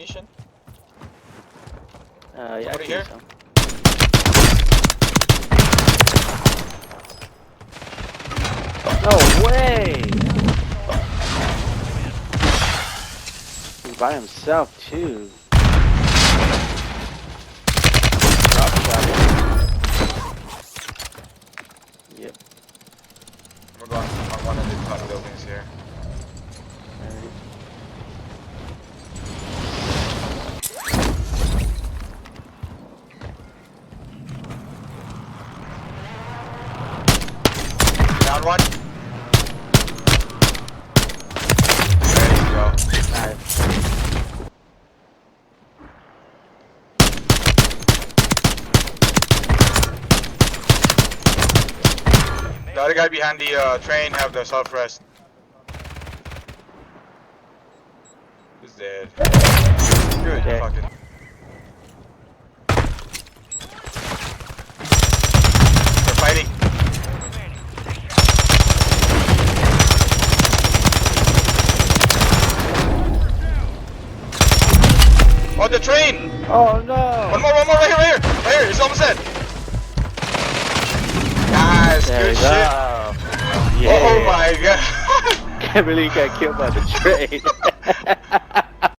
ammunition? Yeah, I Somebody can here? use some. No way! He's by himself too. Drop shot him. Yep. We're going on one of the top buildings here. Alright. Down one. There you go. Nice. The other guy behind the train have the self-rest. He's dead. Good Okay. fucking. They're fighting. Oh, the train! Oh no! One more, right here, right here, it's almost dead. Nice, There good we shit. go. Yeah. Oh my god. Can't believe you got killed by the train.